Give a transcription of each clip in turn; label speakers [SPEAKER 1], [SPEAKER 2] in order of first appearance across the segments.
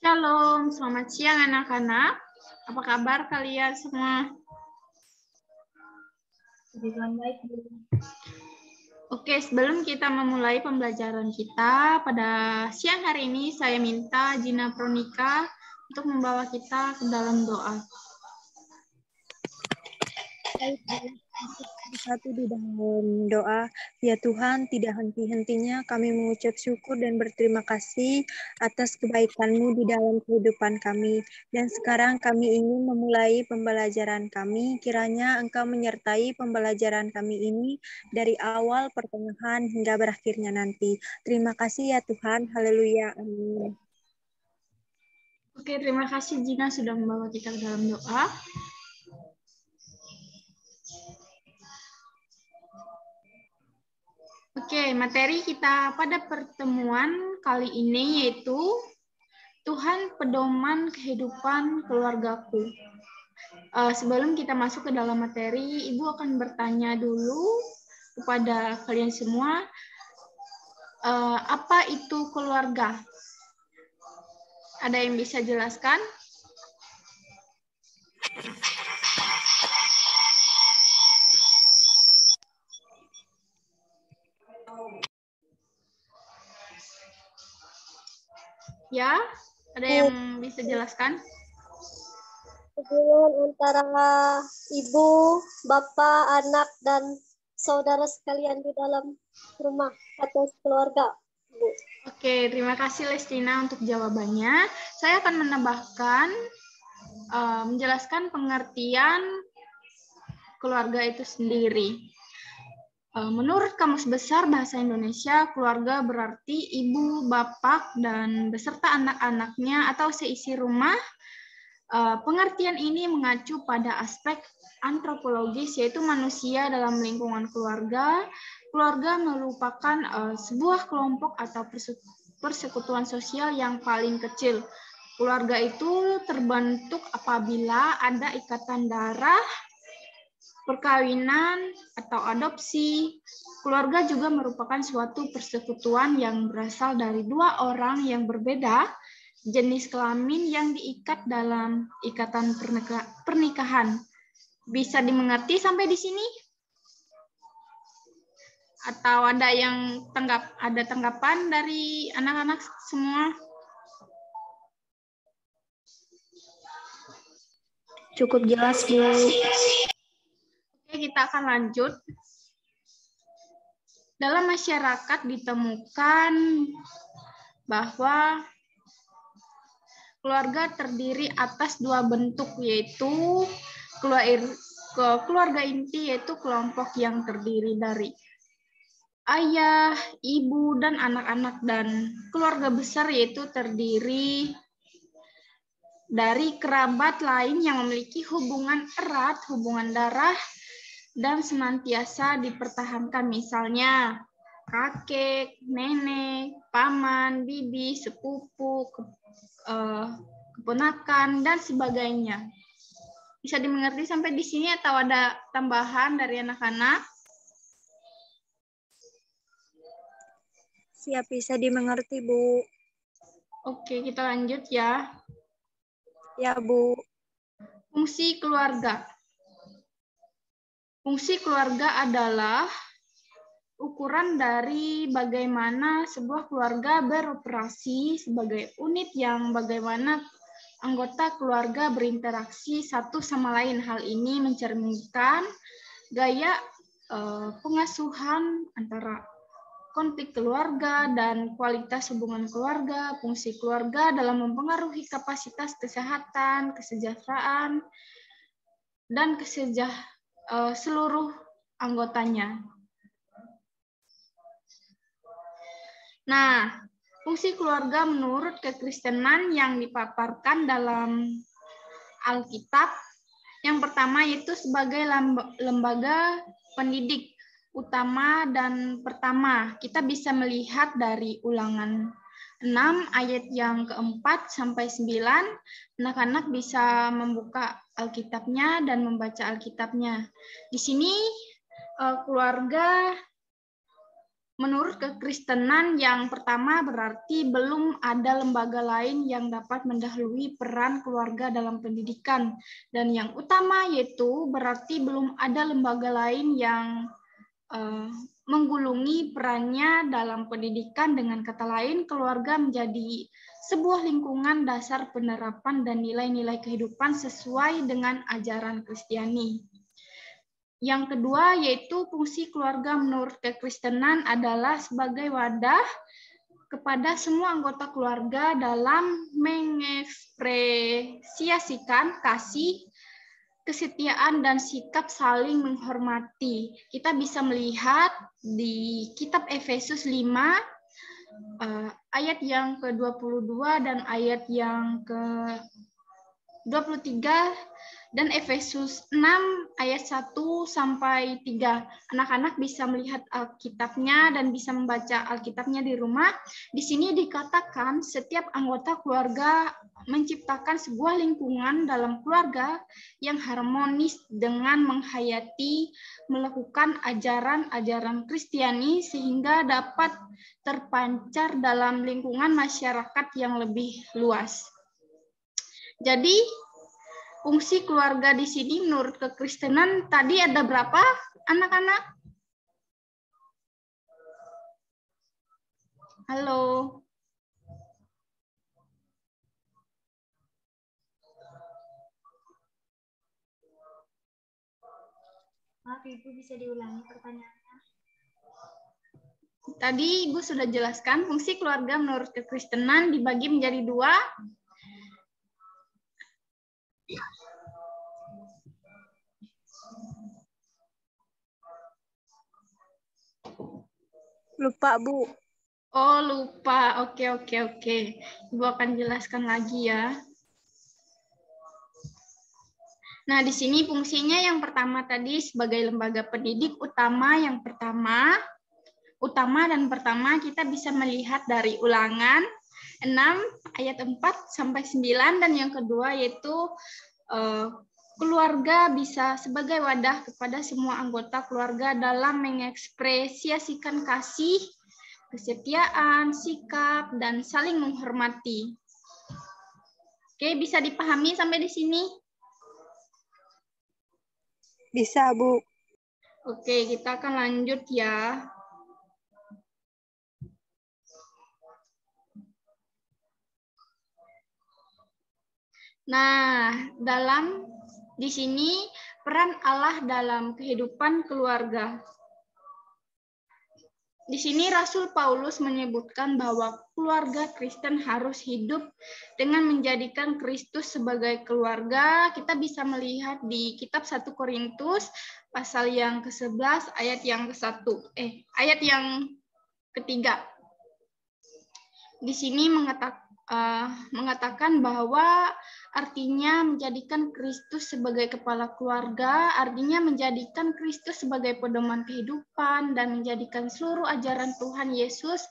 [SPEAKER 1] Shalom, selamat siang anak-anak. Apa kabar kalian semua?
[SPEAKER 2] Baik.
[SPEAKER 1] Oke, sebelum kita memulai pembelajaran kita, pada siang hari ini saya minta Gina Pronika untuk membawa kita ke dalam doa.
[SPEAKER 2] Satu di dalam doa, ya Tuhan, tidak henti-hentinya kami mengucap syukur dan berterima kasih atas kebaikan-Mu di dalam kehidupan kami. Dan sekarang kami ingin memulai pembelajaran kami, kiranya Engkau menyertai pembelajaran kami ini dari awal, pertengahan, hingga berakhirnya nanti. Terima kasih ya Tuhan, haleluya, amin.
[SPEAKER 1] Oke, terima kasih Gina sudah membawa kita ke dalam doa. Oke, materi kita pada pertemuan kali ini yaitu Tuhan pedoman kehidupan keluargaku. Sebelum kita masuk ke dalam materi, Ibu akan bertanya dulu kepada kalian semua, apa itu keluarga? Ada yang bisa jelaskan? Ya, ada yang bisa jelaskan?
[SPEAKER 3] Hubungan antara ibu, bapak, anak, dan saudara sekalian di dalam rumah atau keluarga. Bu.
[SPEAKER 1] Oke, terima kasih Lestina untuk jawabannya. Saya akan menambahkan, menjelaskan pengertian keluarga itu sendiri. Menurut Kamus Besar Bahasa Indonesia, keluarga berarti ibu, bapak, dan beserta anak-anaknya atau seisi rumah. Pengertian ini mengacu pada aspek antropologis, yaitu manusia dalam lingkungan keluarga. Keluarga merupakan sebuah kelompok atau persekutuan sosial yang paling kecil. Keluarga itu terbentuk apabila ada ikatan darah, perkawinan, atau adopsi. Keluarga juga merupakan suatu persekutuan yang berasal dari dua orang yang berbeda, jenis kelamin yang diikat dalam ikatan pernikahan. Bisa dimengerti sampai di sini? Atau ada yang ada tanggapan dari anak-anak semua?
[SPEAKER 2] Cukup jelas, Bu.
[SPEAKER 1] Oke, kita akan lanjut. Dalam masyarakat ditemukan bahwa keluarga terdiri atas dua bentuk, yaitu keluarga inti, yaitu kelompok yang terdiri dari ayah, ibu, dan anak-anak, dan keluarga besar yaitu terdiri dari kerabat lain yang memiliki hubungan erat, hubungan darah, dan senantiasa dipertahankan, misalnya kakek, nenek, paman, bibi, sepupu, keponakan, dan sebagainya. Bisa dimengerti sampai di sini atau ada tambahan dari anak-anak?
[SPEAKER 2] Siap, bisa dimengerti, Bu.
[SPEAKER 1] Oke, kita lanjut ya.
[SPEAKER 2] Ya, Bu.
[SPEAKER 1] Fungsi keluarga. Fungsi keluarga adalah ukuran dari bagaimana sebuah keluarga beroperasi sebagai unit yang bagaimana anggota keluarga berinteraksi satu sama lain. Hal ini mencerminkan gaya pengasuhan antara konflik keluarga dan kualitas hubungan keluarga. Fungsi keluarga dalam mempengaruhi kapasitas kesehatan, kesejahteraan, dan seluruh anggotanya. Nah, fungsi keluarga menurut kekristenan yang dipaparkan dalam Alkitab, yang pertama yaitu sebagai lembaga pendidik utama dan pertama. Kita bisa melihat dari Ulangan 6 ayat yang keempat sampai 9. Anak-anak bisa membuka Alkitabnya dan membaca Alkitabnya. Di sini keluarga Menurut kekristenan, yang pertama berarti belum ada lembaga lain yang dapat mendahului peran keluarga dalam pendidikan. Dan yang utama yaitu berarti belum ada lembaga lain yang menggulungi perannya dalam pendidikan. Dengan kata lain, keluarga menjadi sebuah lingkungan dasar penerapan dan nilai-nilai kehidupan sesuai dengan ajaran Kristiani. Yang kedua yaitu fungsi keluarga menurut kekristenan adalah sebagai wadah kepada semua anggota keluarga dalam mengekspresiasikan kasih, kesetiaan, dan sikap saling menghormati. Kita bisa melihat di kitab Efesus 5 ayat yang ke-22 dan ayat yang ke-23 dan Efesus 6 ayat 1 sampai 3. Anak-anak bisa melihat Alkitabnya dan bisa membaca Alkitabnya di rumah. Di sini dikatakan setiap anggota keluarga menciptakan sebuah lingkungan dalam keluarga yang harmonis dengan menghayati, melakukan ajaran-ajaran Kristiani sehingga dapat terpancar dalam lingkungan masyarakat yang lebih luas. Jadi, fungsi keluarga di sini menurut kekristenan tadi ada berapa, anak-anak? Halo.
[SPEAKER 4] Maaf, Ibu, bisa diulangi pertanyaannya?
[SPEAKER 1] Tadi Ibu sudah jelaskan fungsi keluarga menurut kekristenan dibagi menjadi 2.
[SPEAKER 2] Lupa, Bu.
[SPEAKER 1] Oh, lupa. Oke. Ibu akan jelaskan lagi ya. Nah, di sini fungsinya yang pertama tadi sebagai lembaga pendidik utama kita bisa melihat dari Ulangan 6 ayat 4 sampai 9 dan yang kedua yaitu keluarga bisa sebagai wadah kepada semua anggota keluarga dalam mengekspresiasikan kasih, kesetiaan, sikap, dan saling menghormati. Oke, bisa dipahami sampai di sini?
[SPEAKER 2] Bisa, Bu.
[SPEAKER 1] Oke, kita akan lanjut ya. Nah, di sini peran Allah dalam kehidupan keluarga. Di sini Rasul Paulus menyebutkan bahwa keluarga Kristen harus hidup dengan menjadikan Kristus sebagai keluarga. Kita bisa melihat di kitab 1 Korintus pasal yang ke-11 ayat yang ayat yang ketiga. Di sini mengatakan bahwa artinya menjadikan Kristus sebagai kepala keluarga, artinya menjadikan Kristus sebagai pedoman kehidupan dan menjadikan seluruh ajaran Tuhan Yesus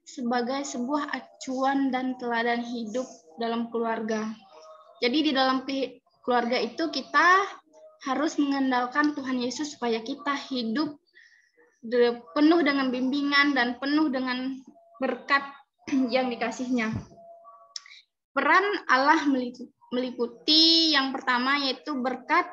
[SPEAKER 1] sebagai sebuah acuan dan teladan hidup dalam keluarga. Jadi di dalam keluarga itu kita harus mengandalkan Tuhan Yesus supaya kita hidup penuh dengan bimbingan dan penuh dengan berkat yang dikasihnya. Peran Allah meliputi yang pertama yaitu berkat.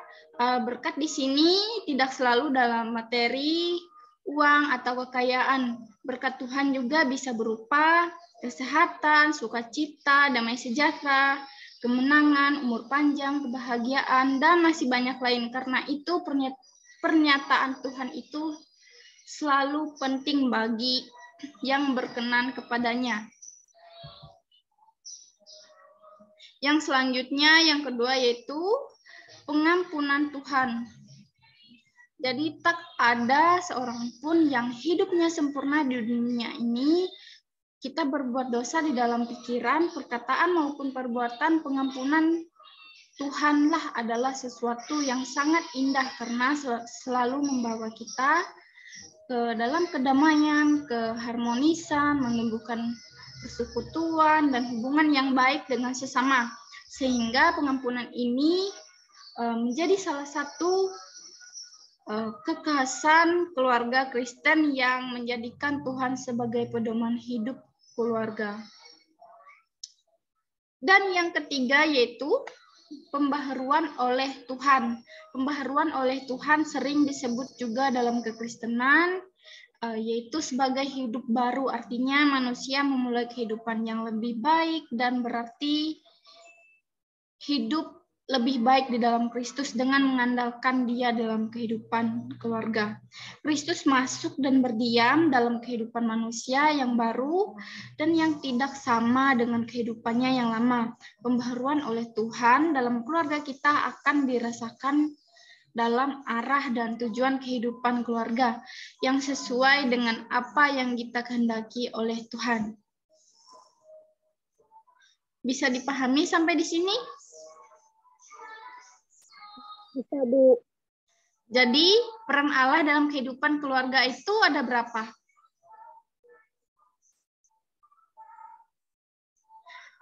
[SPEAKER 1] Berkat di sini tidak selalu dalam materi, uang, atau kekayaan. Berkat Tuhan juga bisa berupa kesehatan, sukacita, damai sejahtera, kemenangan, umur panjang, kebahagiaan, dan masih banyak lain. Karena itu pernyataan Tuhan itu selalu penting bagi yang berkenan kepadanya. Yang selanjutnya, yang kedua yaitu pengampunan Tuhan. Jadi tak ada seorang pun yang hidupnya sempurna di dunia ini. Kita berbuat dosa di dalam pikiran, perkataan maupun perbuatan. Pengampunan Tuhanlah adalah sesuatu yang sangat indah karena selalu membawa kita ke dalam kedamaian, keharmonisan, menumbuhkan persekutuan dan hubungan yang baik dengan sesama. Sehingga pengampunan ini menjadi salah satu kekhasan keluarga Kristen yang menjadikan Tuhan sebagai pedoman hidup keluarga. Dan yang ketiga yaitu pembaharuan oleh Tuhan. Pembaharuan oleh Tuhan sering disebut juga dalam kekristenan, yaitu sebagai hidup baru. Artinya manusia memulai kehidupan yang lebih baik dan berarti hidup lebih baik di dalam Kristus dengan mengandalkan Dia dalam kehidupan keluarga. Kristus masuk dan berdiam dalam kehidupan manusia yang baru dan yang tidak sama dengan kehidupannya yang lama. Pembaharuan oleh Tuhan dalam keluarga kita akan dirasakan dalam arah dan tujuan kehidupan keluarga yang sesuai dengan apa yang kita kehendaki oleh Tuhan. Bisa dipahami sampai di sini?
[SPEAKER 3] Bisa, Bu.
[SPEAKER 1] Jadi, peran Allah dalam kehidupan keluarga itu ada berapa?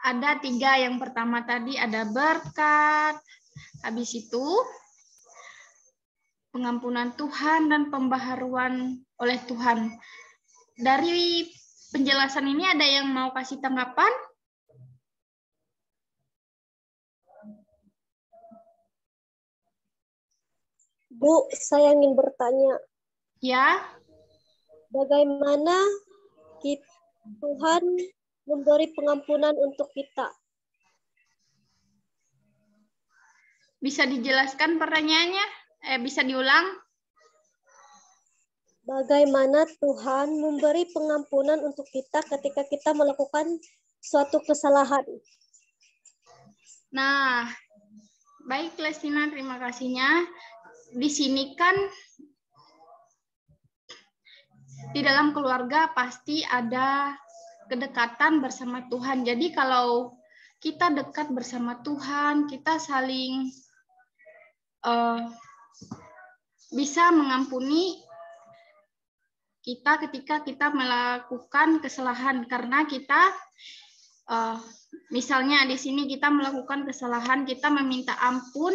[SPEAKER 1] Ada 3. Yang pertama tadi ada berkat, habis itu pengampunan Tuhan dan pembaharuan oleh Tuhan. Dari penjelasan ini ada yang mau kasih tanggapan?
[SPEAKER 3] Bu, saya ingin bertanya.
[SPEAKER 1] Ya.
[SPEAKER 3] Bagaimana Tuhan memberi pengampunan untuk kita?
[SPEAKER 1] Bisa dijelaskan pertanyaannya? Bisa diulang?
[SPEAKER 3] Bagaimana Tuhan memberi pengampunan untuk kita ketika kita melakukan suatu kesalahan?
[SPEAKER 1] Nah, baik Lestina, terima kasihnya. Di sini kan di dalam keluarga pasti ada kedekatan bersama Tuhan. Jadi kalau kita dekat bersama Tuhan, kita saling bisa mengampuni kita ketika kita melakukan kesalahan, karena kita misalnya di sini kita melakukan kesalahan, kita meminta ampun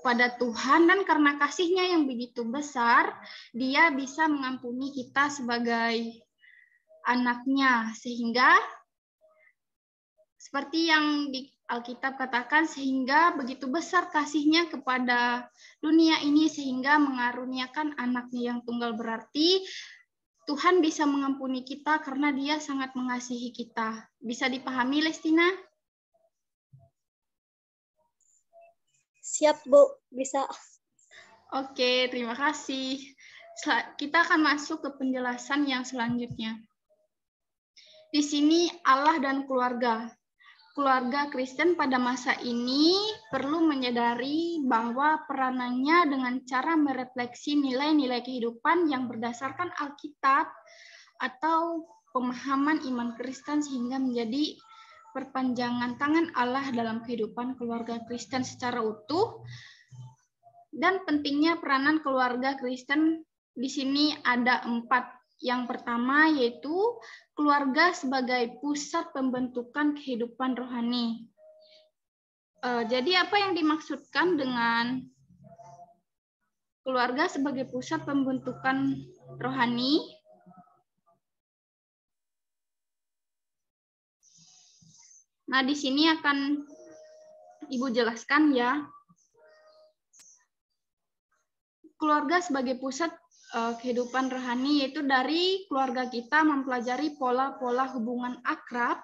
[SPEAKER 1] pada Tuhan, dan karena kasih-Nya yang begitu besar, Dia bisa mengampuni kita sebagai anak-Nya, sehingga seperti yang di Alkitab katakan, sehingga begitu besar kasih-Nya kepada dunia ini sehingga mengaruniakan anak-Nya yang tunggal. Berarti Tuhan bisa mengampuni kita karena Dia sangat mengasihi kita. Bisa dipahami, Lestina?
[SPEAKER 3] Siap, Bu. Bisa.
[SPEAKER 1] Oke, terima kasih. Kita akan masuk ke penjelasan yang selanjutnya. Di sini Allah dan keluarga. Keluarga Kristen pada masa ini perlu menyadari bahwa peranannya dengan cara merefleksi nilai-nilai kehidupan yang berdasarkan Alkitab atau pemahaman iman Kristen sehingga menjadi perpanjangan tangan Allah dalam kehidupan keluarga Kristen secara utuh. Dan pentingnya peranan keluarga Kristen di sini ada 4. Yang pertama yaitu keluarga sebagai pusat pembentukan kehidupan rohani. Jadi apa yang dimaksudkan dengan keluarga sebagai pusat pembentukan rohani? Nah, di sini akan Ibu jelaskan ya. Keluarga sebagai pusat kehidupan rohani, yaitu dari keluarga kita mempelajari pola-pola hubungan akrab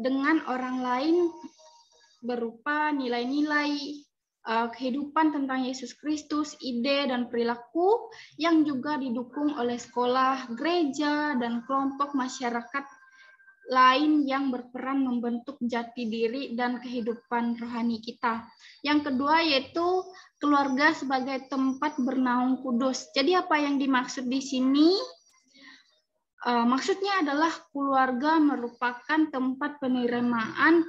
[SPEAKER 1] dengan orang lain berupa nilai-nilai kehidupan tentang Yesus Kristus, ide dan perilaku yang juga didukung oleh sekolah, gereja, dan kelompok masyarakat lain yang berperan membentuk jati diri dan kehidupan rohani kita. Yang kedua yaitu keluarga sebagai tempat bernaung kudus. Jadi apa yang dimaksud di sini? Maksudnya adalah keluarga merupakan tempat penerimaan,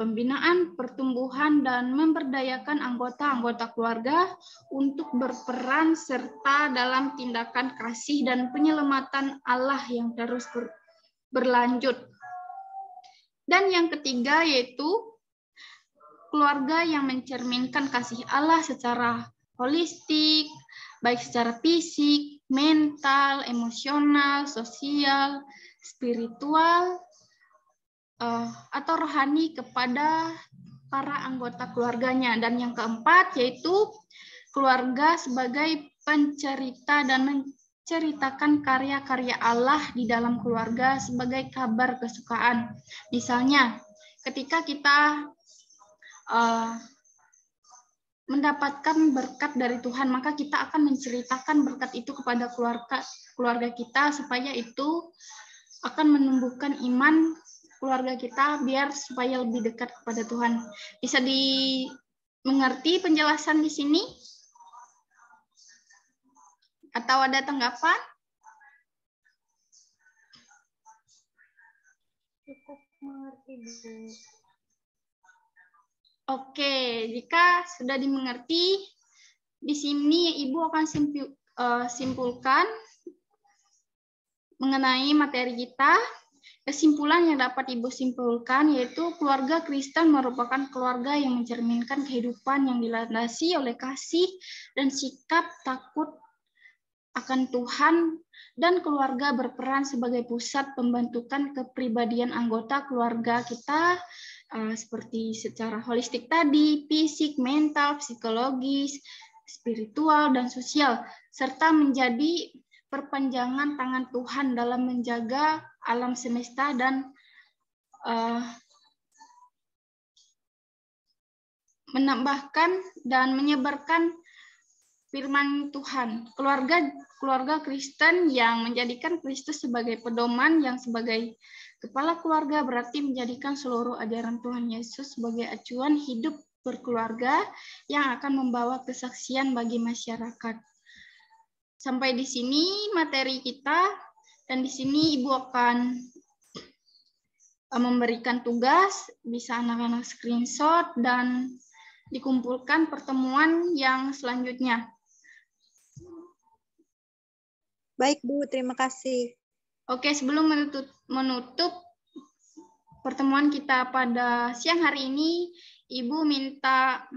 [SPEAKER 1] pembinaan, pertumbuhan, dan memberdayakan anggota-anggota keluarga untuk berperan serta dalam tindakan kasih dan penyelamatan Allah yang terus berlanjut. Dan yang ketiga yaitu keluarga yang mencerminkan kasih Allah secara holistik, baik secara fisik, mental, emosional, sosial, spiritual, atau rohani kepada para anggota keluarganya. Dan yang keempat yaitu keluarga sebagai pencerita dan menceritakan karya-karya Allah di dalam keluarga sebagai kabar kesukaan. Misalnya, ketika kita mendapatkan berkat dari Tuhan, maka kita akan menceritakan berkat itu kepada keluarga kita supaya itu akan menumbuhkan iman keluarga kita biar supaya lebih dekat kepada Tuhan. Bisa dimengerti penjelasan di sini? Atau ada tanggapan?
[SPEAKER 4] Cukup mengerti, Bu.
[SPEAKER 1] Oke, jika sudah dimengerti, di sini Ibu akan simpulkan mengenai materi kita. Kesimpulan yang dapat Ibu simpulkan yaitu keluarga Kristen merupakan keluarga yang mencerminkan kehidupan yang dilandasi oleh kasih dan sikap takut akan Tuhan, dan keluarga berperan sebagai pusat pembentukan kepribadian anggota keluarga kita, seperti secara holistik tadi, fisik, mental, psikologis, spiritual, dan sosial, serta menjadi perpanjangan tangan Tuhan dalam menjaga alam semesta dan menambahkan dan menyebarkan firman Tuhan. Keluarga Kristen yang menjadikan Kristus sebagai pedoman, yang sebagai kepala keluarga berarti menjadikan seluruh ajaran Tuhan Yesus sebagai acuan hidup berkeluarga yang akan membawa kesaksian bagi masyarakat. Sampai di sini materi kita, dan di sini Ibu akan memberikan tugas, bisa anak-anak screenshot dan dikumpulkan pertemuan yang selanjutnya.
[SPEAKER 2] Baik, Bu. Terima kasih.
[SPEAKER 1] Oke, sebelum menutup pertemuan kita pada siang hari ini, Ibu minta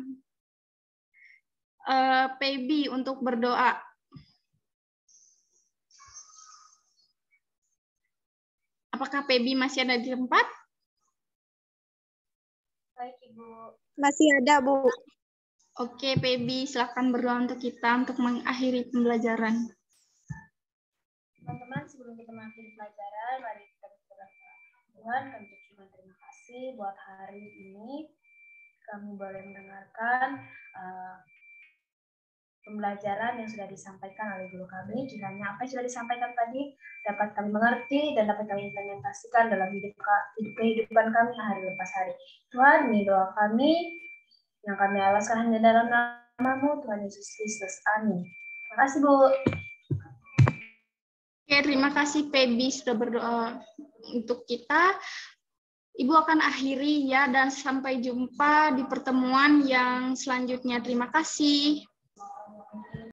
[SPEAKER 1] Pebi untuk berdoa. Apakah Pebi masih ada di tempat?
[SPEAKER 4] Baik, Ibu.
[SPEAKER 2] Masih ada, Bu.
[SPEAKER 1] Oke, Pebi, silakan berdoa untuk kita untuk mengakhiri pembelajaran.
[SPEAKER 4] Teman-teman, sebelum kita mengakhiri pelajaran, mari kita berdoa. Tuhan, kami berterima kasih buat hari ini. Kami boleh mendengarkan pembelajaran yang sudah disampaikan oleh guru kami. Kiranya apa yang sudah disampaikan tadi dapat kami mengerti dan dapat kami implementasikan dalam kehidupan kami hari lepas hari. Tuhan, ini doa kami yang kami alaskan hanya dalam nama-Mu, Tuhan Yesus Kristus. Amin. Terima kasih, Bu.
[SPEAKER 1] Oke, terima kasih Pebi sudah berdoa untuk kita. Ibu akan akhiri ya, dan sampai jumpa di pertemuan yang selanjutnya. Terima kasih.